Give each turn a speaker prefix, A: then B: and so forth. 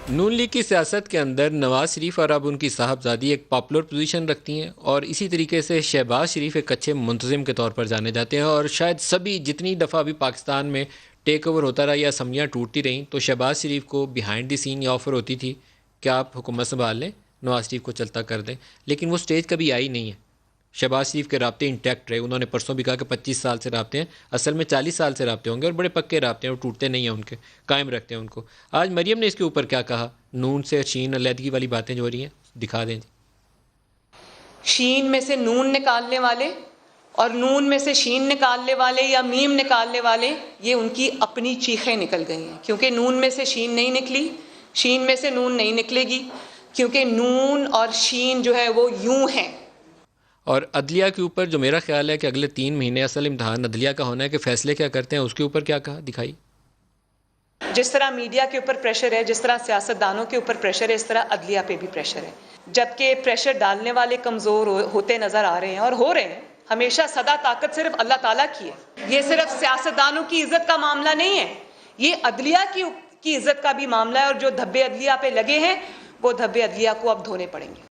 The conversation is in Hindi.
A: नून लीग की सियासत के अंदर नवाज शरीफ और अब उनकी साहबजादी एक पॉपुलर पोजीशन रखती हैं और इसी तरीके से शहबाज शरीफ एक अच्छे मुंतजिम के तौर पर जाने जाते हैं। और शायद सभी जितनी दफ़ा भी पाकिस्तान में टेक ओवर होता रहा या असम्बलियाँ टूटती रहीं तो शहबाज शरीफ को बिहाइंड द सीन ये ऑफ़र होती थी कि आप हुकूमत संभाल लें, नवाज शरीफ को चलता कर दें, लेकिन वो स्टेज कभी आई नहीं है। शहबाज शरीफ के राब्ते इंटैक्ट रहे। उन्होंने परसों भी कहा कि 25 साल से राब्ते हैं, असल में 40 साल से राब्ते होंगे और बड़े पक्के राब्ते हैं और टूटते नहीं हैं, उनके कायम रखते हैं उनको। आज मरियम ने इसके ऊपर क्या कहा, नून से शीन अलहदगी वाली बातें जो हो रही हैं, दिखा दें।
B: शीन में से नून निकालने वाले और नून में से शीन निकालने वाले या मीम निकालने वाले, ये उनकी अपनी चीखें निकल गई हैं, क्योंकि नून में से शीन नहीं निकली, शीन में से नून नहीं निकलेगी, क्योंकि नून और शीन जो है वो यूं हैं।
A: और अदलिया के ऊपर जो मेरा ख्याल है कि अगले 3 महीने असल इम्तहान अदलिया का होना है कि फैसले क्या करते हैं, उसके ऊपर क्या कहा, दिखाई।
B: जिस तरह मीडिया के ऊपर प्रेशर है, जिस तरह सियासतदानों के ऊपर प्रेशर है, इस तरह अदलिया पे भी प्रेशर है। जबकि प्रेशर डालने वाले कमज़ोर होते नज़र आ रहे हैं और हो रहे हैं। हमेशा सदा ताकत सिर्फ अल्लाह ताला की है। ये सिर्फ सियासतदानों की इज्जत का मामला नहीं है, ये अदलिया की इज्जत का भी मामला है। और जो धब्बे अदलिया पे लगे हैं वो धब्बे अदलिया को अब धोने पड़ेंगे।